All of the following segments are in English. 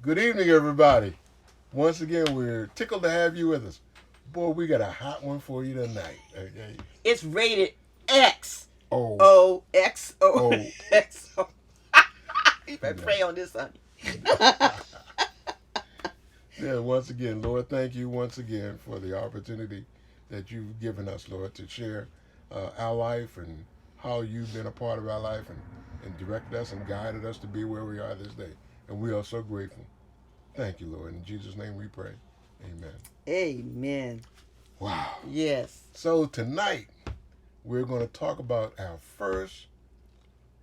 Good evening, everybody. Once again, we're tickled to have you with us. Boy, we got a hot one for you tonight. Okay. It's rated X. Oh, O X O oh, X O. You better no. pray on this, honey. Yeah, once again, Lord, thank you once again for the opportunity that you've given us, Lord, to share our life and how you've been a part of our life and directed us and guided us to be where we are this day. And we are so grateful. Thank you, Lord. In Jesus' name we pray. Amen. Amen. Wow. Yes. So tonight, we're going to talk about our first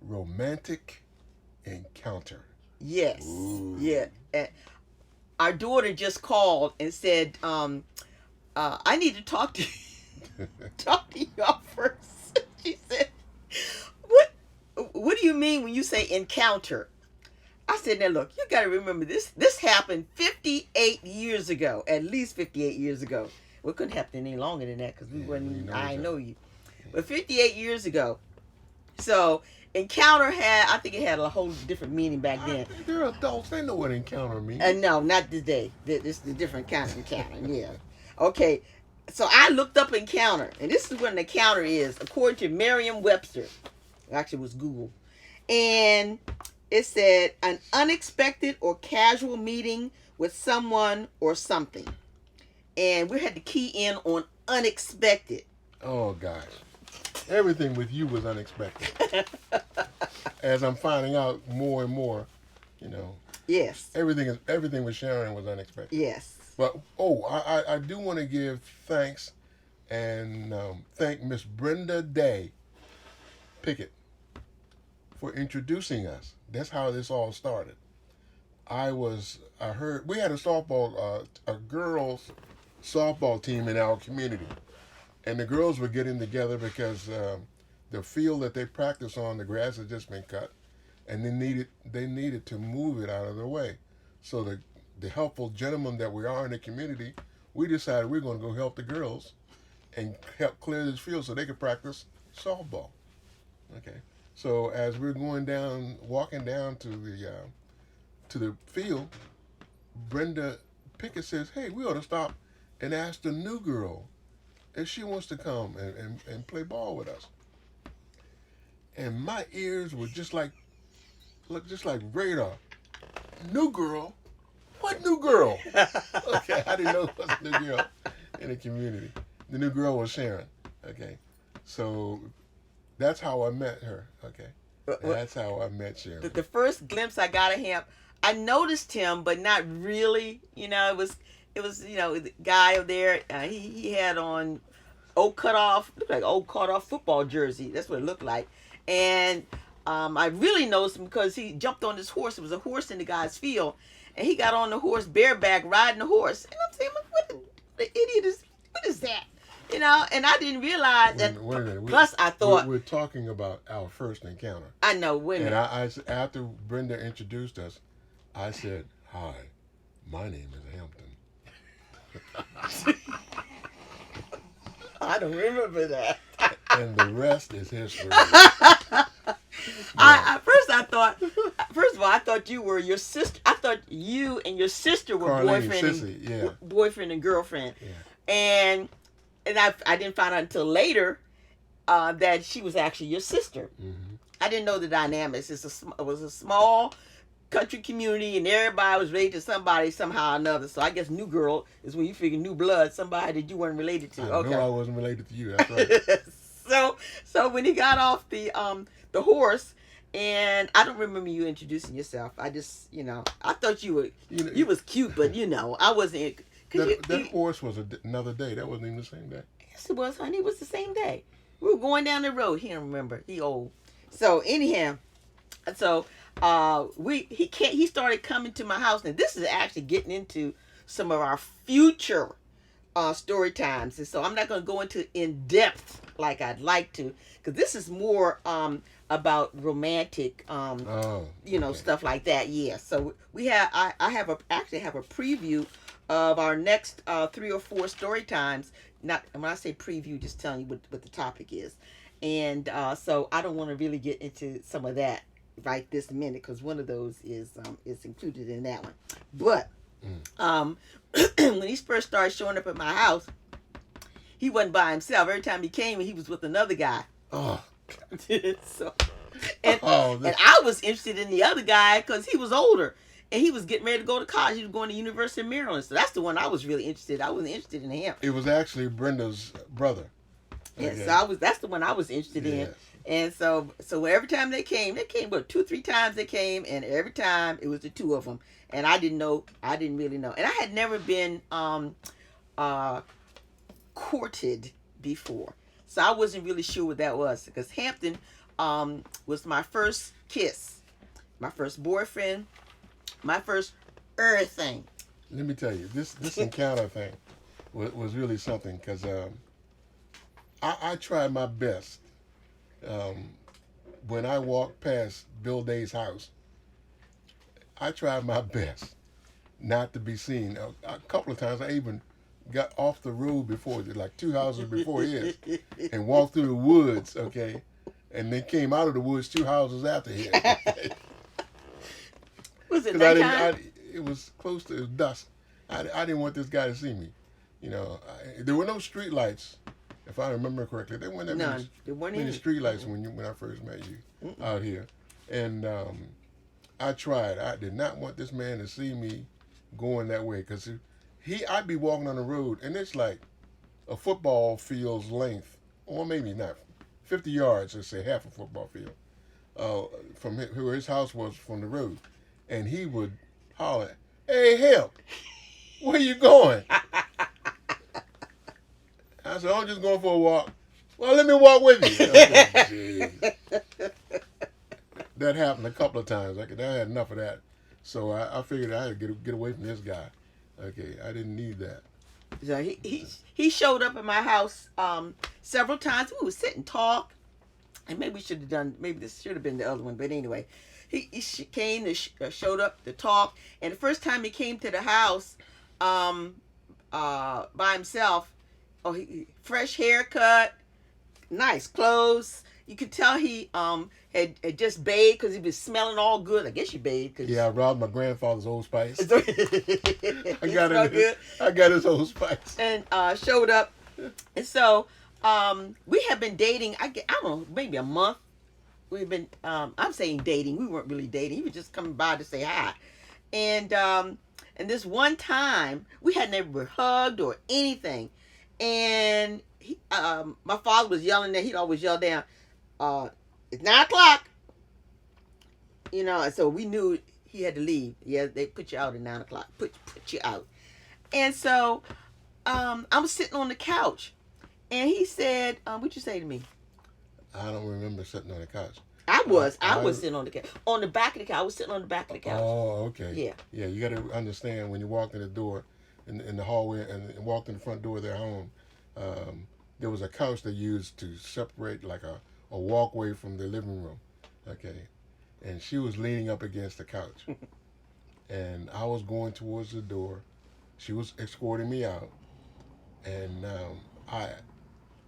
romantic encounter. Yes. Ooh. Yeah. Our daughter just called and said, I need to talk to you, talk to y'all first. She said, what do you mean when you say encounter? I said, now look, you got to remember this. This happened 58 years ago, at least 58 years ago. Well, it couldn't happen any longer than that because I know you. But 58 years ago. So encounter I think it had a whole different meaning back then. They're adults. They know what encounter means. No, not today. This is a different kind of encounter. Yeah. Okay. So I looked up encounter, and this is what an encounter is, according to Merriam-Webster. Actually, it was Google. And it said an unexpected or casual meeting with someone or something. And we had to key in on unexpected. Oh, gosh. Everything with you was unexpected. As I'm finding out more and more, you know. Yes. Everything with Sharon was unexpected. Yes. But, I do want to give thanks and thank Miss Brenda Day Pickett for introducing us. That's how this all started. I heard we had a girls softball team in our community, and the girls were getting together because the field that they practice on, the grass had just been cut, and they needed to move it out of the way. So the helpful gentlemen that we are in the community, we decided we're going to go help the girls and help clear this field so they could practice softball. Okay. So as we're walking down to the field, Brenda Pickett says, "Hey, we ought to stop and ask the new girl if she wants to come and play ball with us." And my ears were just like radar. New girl? What new girl? Okay, I didn't know it was a new girl in the community. The new girl was Sharon. Okay, so that's how I met her. Okay, that's how I met Sharon. The first glimpse I got of him, I noticed him, but not really. You know, it was the guy over there. He had on looked like old cut off football jersey. That's what it looked like. And I really noticed him because he jumped on this horse. It was a horse in the guy's field, and he got on the horse bareback riding the horse. And I'm saying, what the idiot is? What is that? You know, and I didn't realize that. Wait a minute. Plus, I thought we're talking about our first encounter. I know. Wait a minute. And after Brenda introduced us, I said, "Hi, my name is Hampton." I don't remember that. And the rest is history. First of all, I thought you were your sister. I thought you and your sister were boyfriend and girlfriend. Yeah. And I didn't find out until later that she was actually your sister. Mm-hmm. I didn't know the dynamics. It was a small country community, and everybody was related to somebody somehow or another. So I guess new girl is when you figure new blood, somebody that you weren't related to. I know I wasn't related to you. That's right. So when he got off the horse, and I don't remember you introducing yourself. I just I thought you was cute, but I wasn't. That horse was another day. That wasn't even the same day. Yes, it was, honey. It was the same day. We were going down the road. He don't remember. He old. So anyhow, he started coming to my house, and this is actually getting into some of our future story times, and so I'm not going to go into in depth like I'd like to, because this is more about romantic stuff like that. Yeah. So I actually have a preview of our next 3 or 4 story times. Not when I say preview, just telling you what the topic is, and so I don't want to really get into some of that right this minute because one of those is included in that one. But when he first started showing up at my house, he wasn't by himself. Every time he came, he was with another guy. Oh. So, and I was interested in the other guy because he was older and he was getting ready to go to college. He was going to University of Maryland. So that's the one I was really interested in. I wasn't interested in him. It was actually Brenda's brother. Yeah, okay. So that's the one I was interested in. And so every time they came about 2-3 times they came, and every time it was the two of them. And I didn't really know. And I had never been courted before. So I wasn't really sure what that was, because Hampton was my first kiss, my first boyfriend, my first everything. Let me tell you, this encounter thing was really something, because I tried my best. When I walked past Bill Day's house, I tried my best not to be seen. A couple of times I even got off the road before, like 2 houses before his, and walked through the woods, okay? And then came out of the woods 2 houses after his. Was it nighttime? It was close to dusk. I didn't want this guy to see me. You know, there were no street lights, if I remember correctly. There weren't many street lights when I first met you out here. And I tried. I did not want this man to see me going that way, because I'd be walking on the road, and it's like a football field's length, or maybe not, 50 yards, let's say half a football field, from where his house was from the road. And he would holler, "Hey, Hemp, where you going?" I said, "I'm just going for a walk." "Well, let me walk with you." Said, that happened a couple of times. I had enough of that. So I figured I had to get away from this guy. Okay, I didn't need that. So he showed up at my house several times. We would sit and talk, and maybe this should have been the other one, but anyway, he came to showed up to talk. And the first time he came to the house by himself, fresh haircut, nice clothes. You could tell he had just bathed, because he was smelling all good. I guess you bathed. Yeah, I robbed my grandfather's Old Spice. I got his Old Spice. And showed up. And so we have been dating, I don't know, maybe a month. We've been, I'm saying dating. We weren't really dating. He was just coming by to say hi. And this one time, we had never hugged or anything. And my father was yelling that he'd always yell down, "It's 9 o'clock." You know, and so we knew he had to leave. Yeah, they put you out at 9 o'clock. Put you out. And so I was sitting on the couch, and he said, "What'd you say to me?" I don't remember sitting on the couch. I was sitting on the couch. On the back of the couch. I was sitting on the back of the couch. Oh, okay. Yeah. Yeah, you got to understand, when you walk in the door, in the hallway, and walked in the front door of their home, there was a couch they used to separate, like a walkway from the living room. Okay. And she was leaning up against the couch. And I was going towards the door. She was escorting me out. And I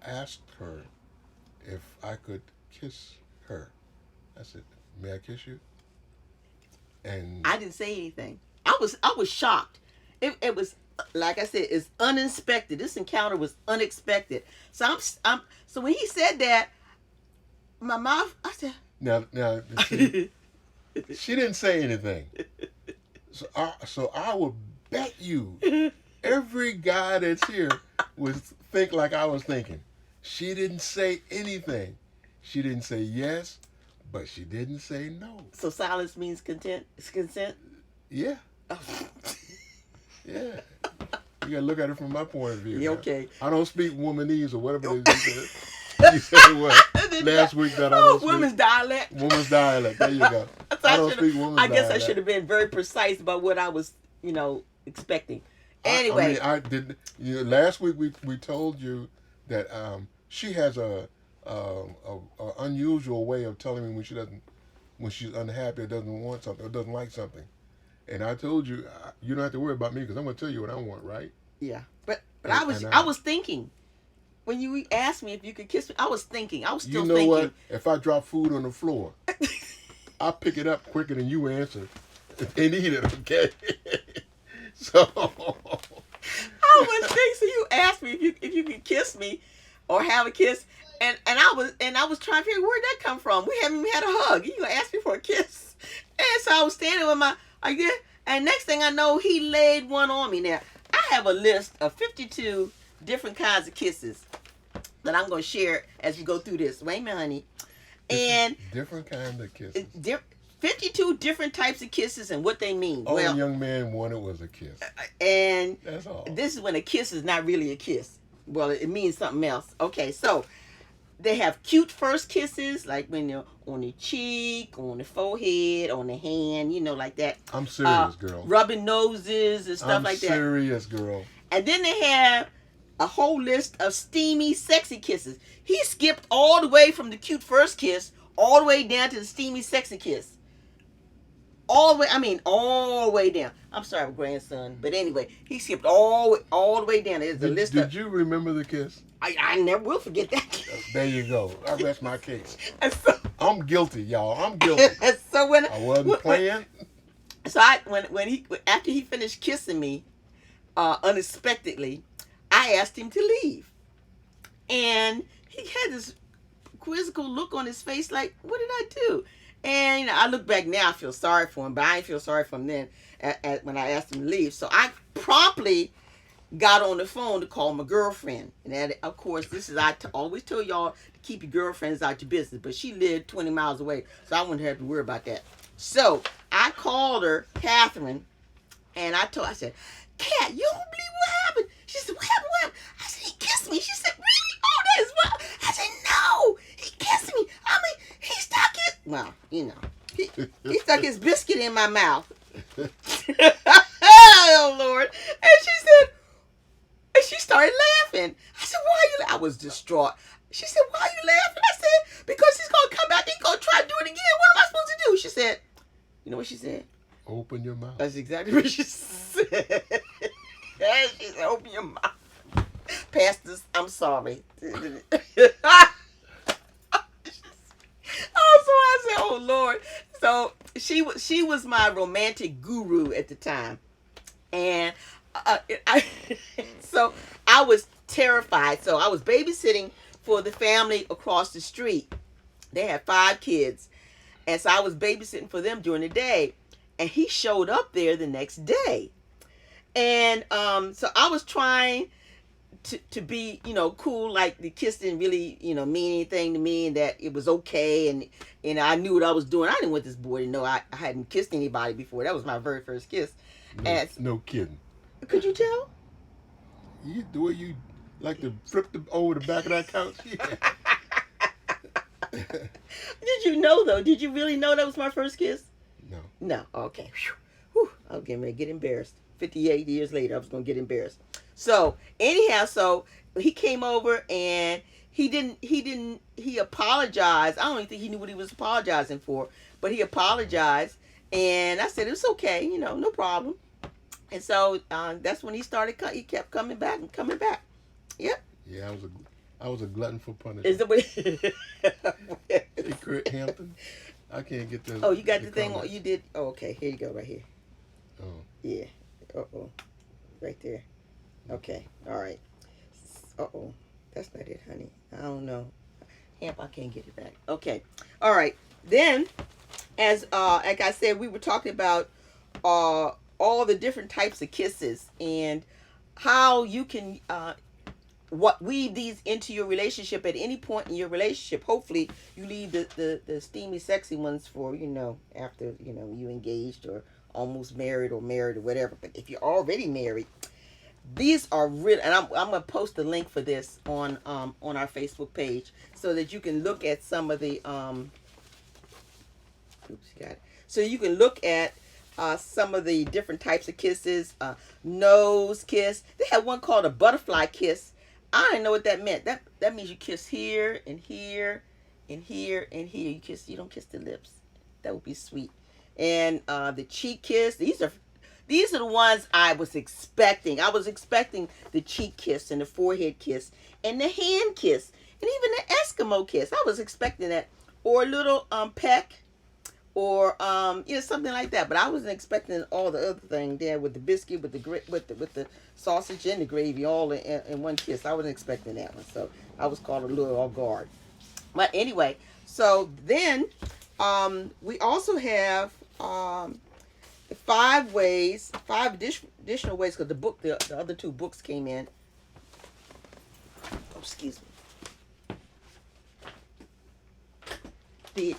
asked her if I could kiss her. I said, "May I kiss you?" And I didn't say anything. I was shocked. It was, like I said, it's unexpected. This encounter was unexpected. So so when he said that, my mouth, I said, now see, she didn't say anything. So I would bet you every guy that's here would think like I was thinking. She didn't say anything. She didn't say yes, but she didn't say no. So silence means consent? It's consent? Yeah. Oh. Yeah. You gotta look at it from my point of view. Yeah, okay. I don't speak womanese or whatever it is. You said what? Last week that I don't speak. Woman's dialect. Woman's dialect. There you go. So I don't speak woman's dialect. I guess I should have been very precise about what I was, expecting. Anyway. I did. Last week we told you that she has a unusual way of telling me when she's unhappy or doesn't want something or doesn't like something. And I told you, you don't have to worry about me, because I'm going to tell you what I want, right? Yeah. But I was thinking, when you asked me if you could kiss me, I was thinking. I was still thinking. You know what? If I drop food on the floor I pick it up quicker than you answer. They need it, okay? So I was thinking. So you asked me if you could kiss me, or have a kiss, and I was trying to figure where'd that come from. We haven't even had a hug. You gonna ask me for a kiss? And so I was standing with my like this, and next thing I know, he laid one on me. Now I have a list of 52 different kinds of kisses that I'm gonna share as we go through this. Wait a minute, honey. And different kind of kisses. 52 different types of kisses and what they mean. All well, the young man wanted was a kiss. And that's all. This is when a kiss is not really a kiss. Well, it means something else. Okay, so they have cute first kisses, like when you're on the cheek, on the forehead, on the hand, like that. I'm serious, girl. Rubbing noses and stuff like that. I'm serious, girl. And then they have a whole list of steamy, sexy kisses. He skipped all the way from the cute first kiss all the way down to the steamy, sexy kiss. All the way down. I'm sorry, grandson, but anyway, he skipped all the way down. There's a list. Did you remember the kiss? I never will forget that. There you go. I rest my case. So, I'm guilty, y'all. I'm guilty. So when I wasn't playing. So after he finished kissing me, unexpectedly, I asked him to leave, and he had this quizzical look on his face, like, "What did I do?" And I look back now, I feel sorry for him, but I didn't feel sorry for him then when I asked him to leave. So I promptly got on the phone to call my girlfriend. And that, of course, I always tell y'all to keep your girlfriends out your business. But she lived 20 miles away, so I wouldn't have to worry about that. So I called her, Catherine, and I said, "Cat, you don't believe what happened?" She said, "What happened? What happened?" I said, "He kissed me." She said, "Really? Oh, that is what?" I said, "No, he kissed me. He stuck it." Well, he stuck his biscuit in my mouth. Oh, Lord. And she started laughing. I said, "Why are you laughing?" I was distraught. She said, "Why are you laughing?" I said, "Because he's going to come back. He's going to try to do it again. What am I supposed to do?" She said, you know what she said? Open your mouth. That's exactly what she said. She said, "Open your mouth." Pastors, I'm sorry. Oh, so I said, "Oh, Lord." So she was my romantic guru at the time. And so I was terrified. So I was babysitting for the family across the street. They had 5 kids. And so I was babysitting for them during the day. And he showed up there the next day. And so I was trying to be, cool, like the kiss didn't really, mean anything to me, and that it was okay, and I knew what I was doing. I didn't want this boy to know I hadn't kissed anybody before. That was my very first kiss. No kidding. Could you tell? The way you like to flip over the back of that couch? Yeah. Did you know, though? Did you really know that was my first kiss? No. No. Okay. Whew. I was getting ready to get embarrassed. 58 years later, I was going to get embarrassed. So anyhow, he came over and he apologized. I don't even think he knew what he was apologizing for, but he apologized. And I said, "It's okay, no problem." And so that's when he kept coming back and coming back. Yep. Yeah, I was a glutton for punishment. Is it what? Secret Hampton. I can't get this. Oh, you got the thing on. You did. Oh, okay. Here you go, right here. Oh. Yeah. Right there. Okay. All right. That's not it, honey. I don't know. Hamp, I can't get it back. Okay. All right. Then, as like I said, we were talking about all the different types of kisses and how you can weave these into your relationship at any point in your relationship. Hopefully, you leave the steamy, sexy ones for after you engaged or almost married or whatever. But if you're already married, these are real, and I'm gonna post a link for this on our Facebook page so that you can look at some of the So you can look at some of the different types of kisses. Nose kiss. They had one called a butterfly kiss. I didn't know what that meant. That means you kiss here and here and here and here. You don't kiss the lips. That would be sweet. And the cheek kiss. These are the ones I was expecting. I was expecting the cheek kiss and the forehead kiss and the hand kiss and even the Eskimo kiss. I was expecting that, or a little peck, or something like that. But I wasn't expecting all the other thing there with the biscuit, with the sausage and the gravy all in one kiss. I wasn't expecting that one, so I was caught a little off guard. But anyway, so then we also have five additional ways, because the other two books came in. Oh, excuse me.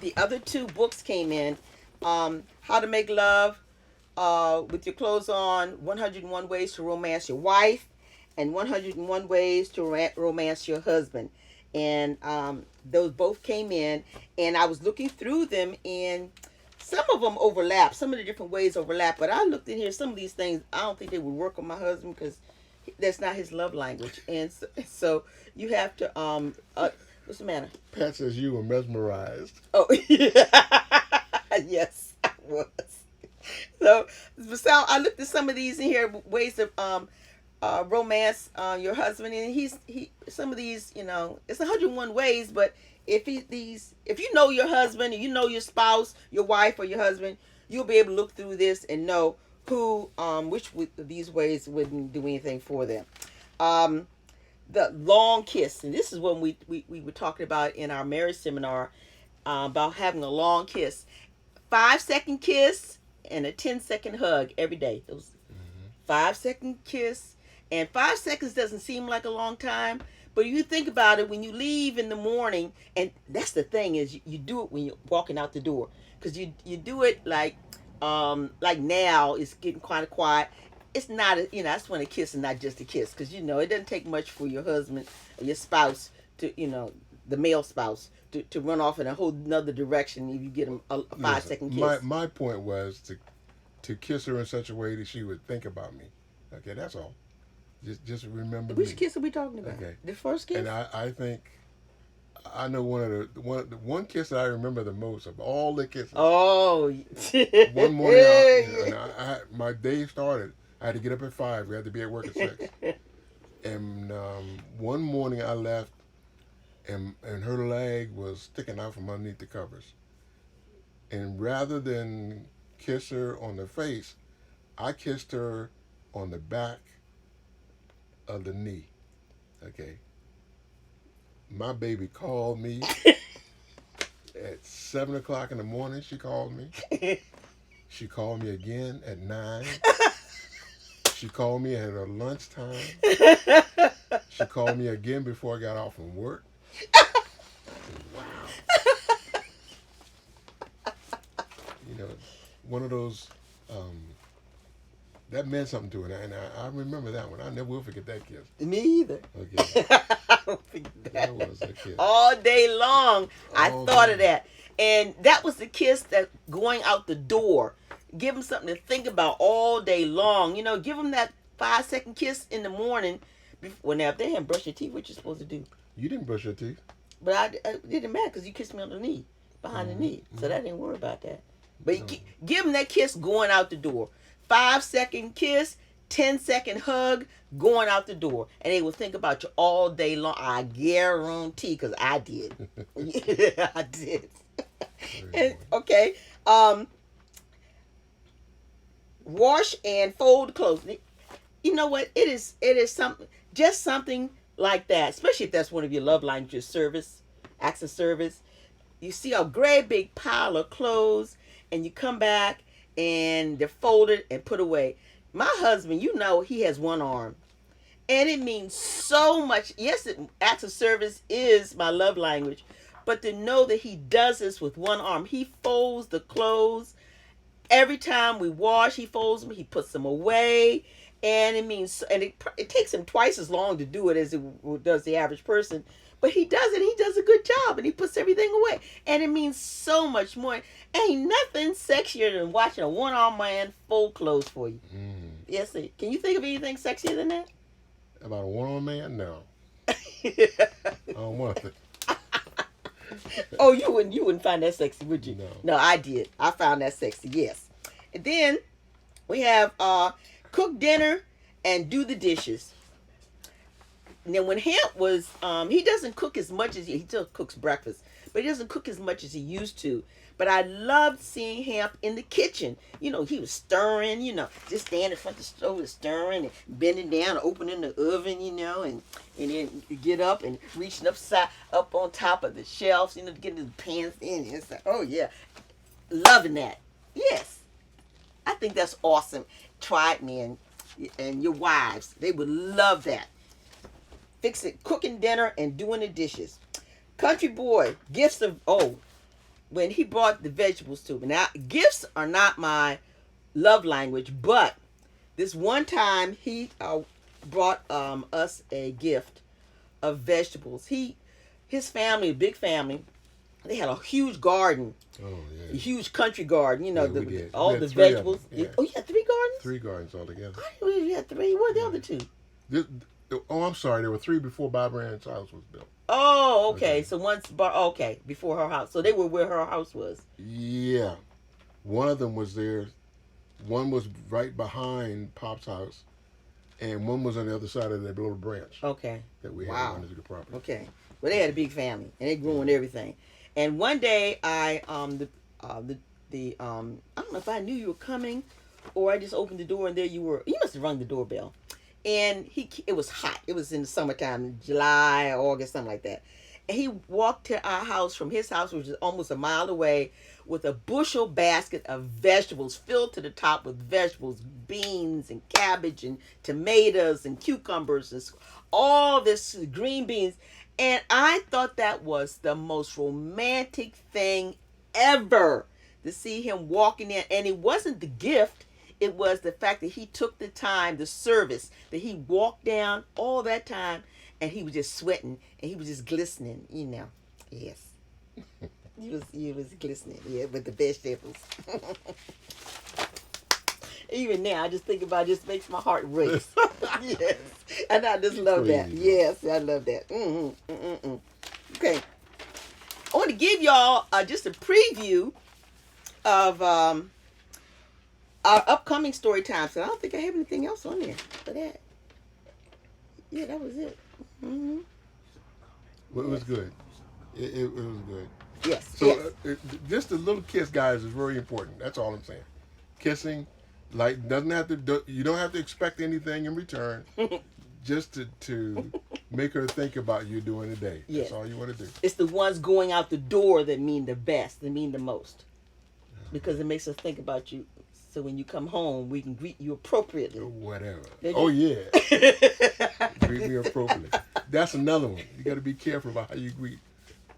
The other two books came in. How to Make Love with Your Clothes On, 101 Ways to Romance Your Wife, and 101 Ways to Romance Your Husband. And those both came in, and I was looking through them, and some of them overlap. Some of the different ways overlap, but I looked in here. Some of these things, I don't think they would work on my husband, because that's not his love language. And so you have to, what's the matter? Pat says you were mesmerized. Oh, yeah. Yes, I was. So I looked at some of these in here, ways of romance your husband, and some of these, it's 101 ways, but if you know your husband, and you know your spouse, your wife or your husband, you'll be able to look through this and know which of these ways wouldn't do anything for them. The long kiss, and this is what we were talking about in our marriage seminar, about having a long kiss. 5-second kiss and a 10-second hug every day. Those 5-second kiss, and 5 seconds doesn't seem like a long time, but you think about it, when you leave in the morning, and that's the thing, is you do it when you're walking out the door, because you do it like now it's getting kind of quiet. It's not that's when a kiss is not just a kiss, because it doesn't take much for your husband or your spouse to the male spouse to run off in a whole nother direction if you get him a 5-second kiss. My point was to kiss her in such a way that she would think about me. Okay, that's all. Just remember Which me. kiss are we talking about? Okay. The first kiss? And I think I know one kiss that I remember the most of all the kisses. Oh. One morning, my day started. I had to get up at 5. We had to be at work at 6. And one morning I left, and her leg was sticking out from underneath the covers. And rather than kiss her on the face, I kissed her on the back of the knee. Okay. My baby called me at 7 o'clock in the morning. She called me. She called me again at 9. She called me at her lunchtime. She called me again before I got off from work. Wow. One of those, that meant something to her. And I remember that one. I never will forget that kiss. Me either. Okay. I don't forget That was a kiss. All day long, I All thought day. of that. And that was the kiss that going out the door. Give them something to think about all day long. Give them that 5-second kiss in the morning. Now, if they haven't brushed your teeth, what you supposed to do? You didn't brush your teeth. But it didn't matter, because you kissed me on the knee, behind the knee. So that didn't worry about that. But give them that kiss going out the door. 5-second kiss, 10-second hug, going out the door. And they will think about you all day long. I guarantee, because I did. Yeah, I did. And, okay. Wash and fold clothes. You know what? It is something like that, especially if that's one of your love languages, service, acts of service. You see a great big pile of clothes, and you come back and they're folded and put away. My husband, he has one arm, and it means so much. Yes, acts of service is my love language, but to know that he does this with one arm, he folds the clothes. Every time we wash, he folds them, he puts them away. And it means, and it takes him twice as long to do it as it does the average person. But he does it. He does a good job, and he puts everything away. And it means so much more. Ain't nothing sexier than watching a one-armed man fold clothes for you. Yes, sir. Can you think of anything sexier than that? About a one-armed man? No. I don't want to. Oh, you wouldn't find that sexy, would you? No. No, I did. I found that sexy. Yes. And then we have cook dinner and do the dishes. Now when Hamp was, he doesn't cook as much as he still cooks breakfast, but he doesn't cook as much as he used to. But I loved seeing Hamp in the kitchen. You know, he was stirring. You know, just standing in front of the stove, stirring and bending down, opening the oven. You know, and then you get up and reaching up on top of the shelves. You know, getting the pans in. It's like, oh yeah, loving that. Yes, I think that's awesome. Try it, man, and your wives, they would love that. Fixing, cooking dinner and doing the dishes. Country boy, gifts of, when he brought the vegetables to me. Now, gifts are not my love language, but this one time he brought us a gift of vegetables. His family, a big family, they had a huge garden. Oh, yeah. A huge country garden, you know, Yeah, all the vegetables. Yeah. Oh, you had 3 gardens? 3 gardens altogether. I didn't know you had 3. What are the other 2? I'm sorry. There were 3 before Barbara Ann's house was built. Oh, okay. So before her house. So they were where her house was. Yeah. One of them was there. One was right behind Pop's house. And one was on the other side of that little branch. Okay. That we had running through the property. Okay. Well, they had a big family, and they grew and everything. And one day, I don't know if I knew you were coming, or I just opened the door and there you were. You must have rung the doorbell. And it was hot. It was in the summertime, July, August, something like that. And he walked to our house from his house, which is almost a mile away, with a bushel basket of vegetables filled to the top with vegetables, beans and cabbage and tomatoes and cucumbers and all this green beans. And I thought that was the most romantic thing ever to see him walking in. And it wasn't the gift. It was the fact that he took the time, the service, that he walked down all that time and he was just sweating and he was just glistening, you know. Yes. He was glistening, yeah, with the vegetables. Even now, I just think about it, just makes my heart race. Yes. And I just love that. Yes, I love that. Okay. I want to give y'all just a preview of our upcoming story time. So I don't think I have anything else on there for that. Yeah, that was it. Mm-hmm. Well, it was good. It was good. Yes. So just a little kiss, guys, is very important. That's all I'm saying. Kissing, like, doesn't have to. You don't have to expect anything in return. Just to make her think about you during the day. Yes. That's all you want to do. It's the ones going out the door that mean the best, that mean the most, because it makes us think about you. So when you come home, we can greet you appropriately. Or whatever. Oh, yeah. Greet me appropriately. That's another one. You got to be careful about how you greet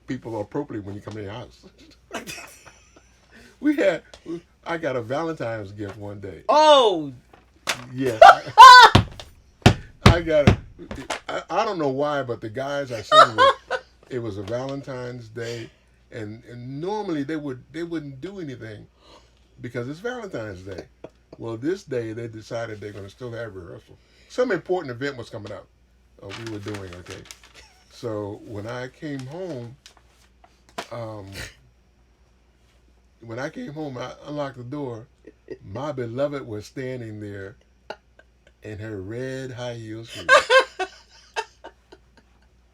people appropriately when you come in your house. I got a Valentine's gift one day. Oh. Yes. I got it. I don't know why, but the guys I sang with, it was a Valentine's Day, and normally they wouldn't do anything because it's Valentine's Day. Well, this day they decided they're going to still have rehearsal. Some important event was coming up. We were doing, okay. So when I came home, I unlocked the door. My beloved was standing there in her red high heel shoes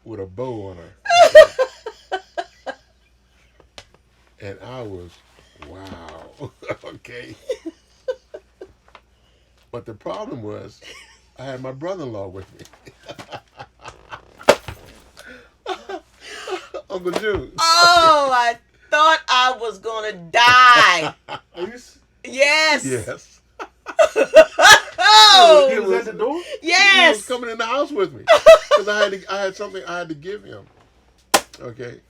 with a bow on her. And I was, wow, okay. But the problem was, I had my brother-in-law with me. Uncle Jude. Oh, I thought I was going to die. Yes. Yes. Oh, He was at the door? yes. He was coming in the house with me. Because I had something I had to give him. Okay.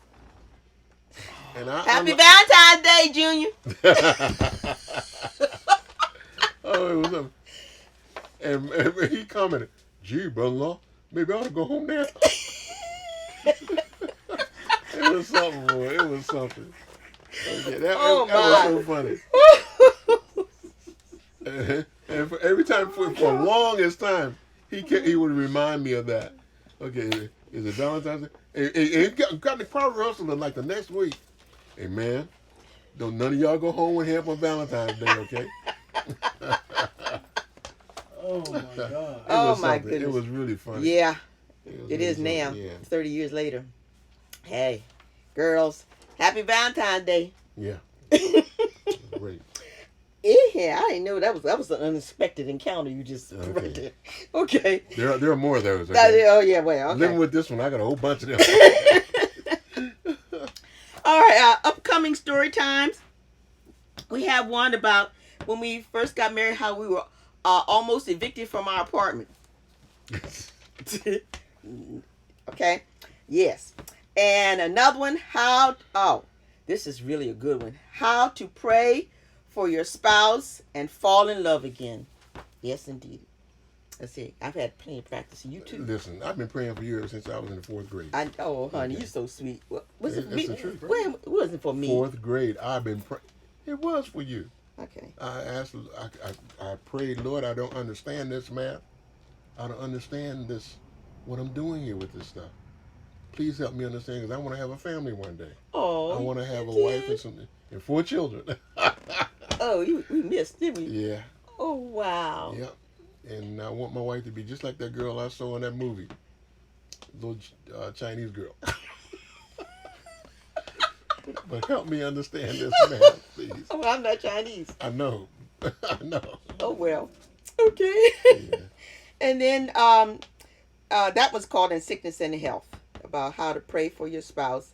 And Happy Valentine's Day, Junior. Oh, it was something. And he commented, gee, brother-in-law, maybe I ought to go home now. It was something, boy. It was something. Okay, that was so funny. And every time, for the longest time, he would remind me of that. Okay, is it Valentine's Day? And he got the crowd rehearsal like the next week. Hey, man, don't none of y'all go home with him on Valentine's Day, okay? Oh, my God. Oh, my goodness. It was really funny. Yeah. It is now. Yeah. 30 years later. Hey, girls, happy Valentine's Day. Yeah. Great. Yeah, I didn't know that was an unexpected encounter you just right there. Okay. There are more of those. Okay? Oh yeah, well, okay. Living with this one, I got a whole bunch of them. All right, upcoming story times. We have one about when we first got married, how we were almost evicted from our apartment. Okay. Yes. And another one, this is really a good one. How to pray for your spouse and fall in love again. Yes, indeed. Let's see. I've had plenty of practice. You too. Listen, I've been praying for you ever since I was in the 4th grade. Honey, Okay. you're so sweet. It's the truth, right? Well, it wasn't for me. 4th grade, I've been praying. It was for you. Okay. I prayed, Lord, I don't understand this math. I don't understand this, what I'm doing here with this stuff. Please help me understand, because I want to have a family one day. Oh. I want to have a wife and 4 children. Oh, we missed, didn't we? Yeah. Oh, wow. Yep. And I want my wife to be just like that girl I saw in that movie. Little Chinese girl. But help me understand this, man, please. Oh, I'm not Chinese. I know. I know. Oh, well. Okay. Yeah. And then that was called In Sickness and Health, about how to pray for your spouse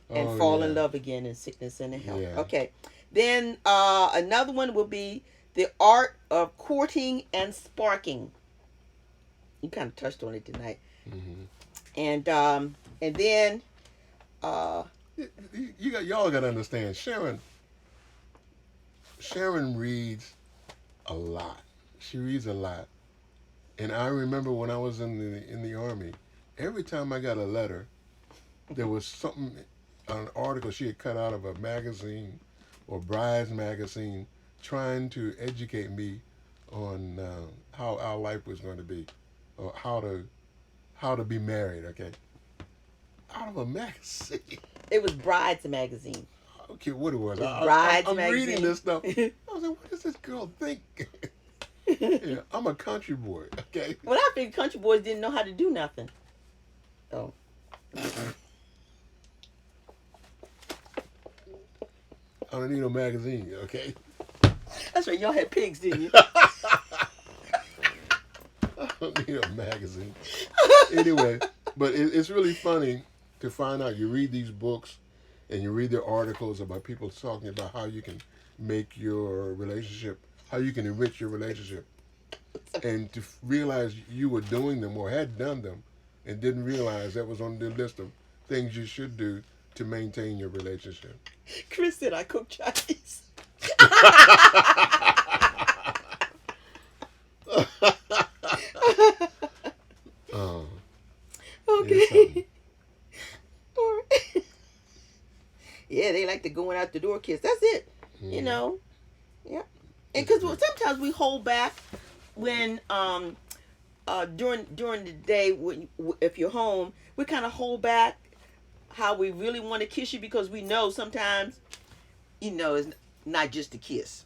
and fall in love again in sickness and in health. Yeah. Okay. Then another one will be the art of courting and sparking. You kind of touched on it tonight. Mm-hmm. And then y'all got to understand. Sharon reads a lot. She reads a lot. And I remember when I was in the Army, every time I got a letter, there was something, an article she had cut out of a magazine or Bride's magazine, trying to educate me on how our life was going to be, or how to be married. Okay, out of a magazine. It was Bride's magazine. I don't care what it was. Bride's I'm magazine. reading this stuff. I was like, what does this girl think? Yeah, I'm a country boy. Okay. Well, I think country boys didn't know how to do nothing. Oh. I don't need no magazine, okay? That's right. Y'all had pigs, didn't you? I don't need a magazine. Anyway, but it's really funny to find out. You read these books and you read their articles about people talking about how you can make your relationship, how you can enrich your relationship. And to realize you were doing them or had done them and didn't realize that was on the list of things you should do to maintain your relationship. Chris said I cook Chinese. Okay. All right. Yeah, they like the going out the door kiss. That's it. Mm. You know. Yeah. And because sometimes we hold back when during the day when if you're home, we kind of hold back how we really want to kiss you because we know sometimes, it's not just a kiss.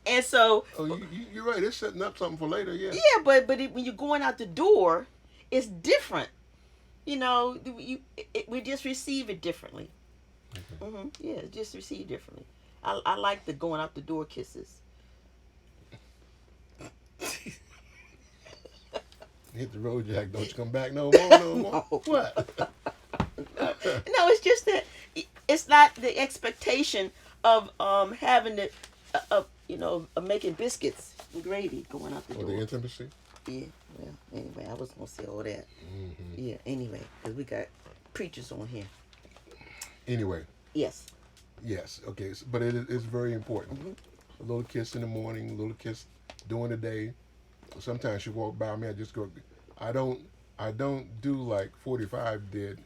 And so. Oh, you're right. It's setting up something for later. Yeah. Yeah, but when you're going out the door, it's different. We just receive it differently. Okay. Mm-hmm. Yeah, just receive differently. I like the going out the door kisses. Hit the road, Jack. Don't you come back no more. No. What? No, it's just that it's not the expectation of having the of making biscuits and gravy going out the door. Or the intimacy. Yeah. Well, anyway, I was gonna say all that. Mm-hmm. Yeah. Anyway, because we got preachers on here. Anyway. Yes. Yes. Okay. But it is very important. Mm-hmm. A little kiss in the morning. A little kiss during the day. Sometimes she walk by me. I just go. I don't do like 45 did,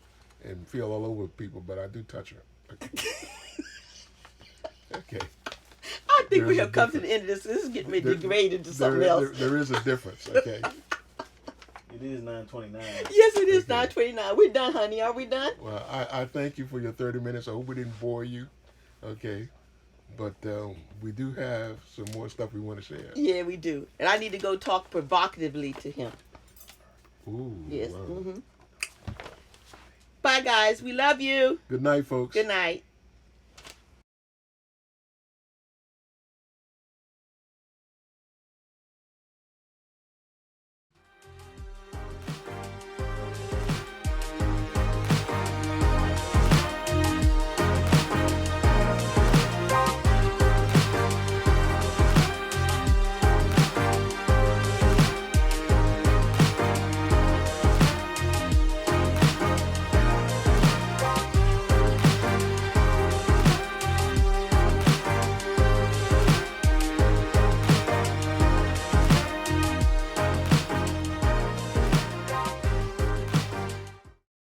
and feel all over people. But I do touch her. Okay. Okay. I think we have come to the end of this. This is getting me degraded to something else. There is a difference. Okay. It is 9:29. Yes, it is Okay. 9:29. We're done, honey. Are we done? Well, I thank you for your 30 minutes. I hope we didn't bore you. Okay. But we do have some more stuff we want to share. Yeah, we do. And I need to go talk provocatively to him. Ooh, Yes. wow. Bye, guys. We love you. Good night, folks. Good night.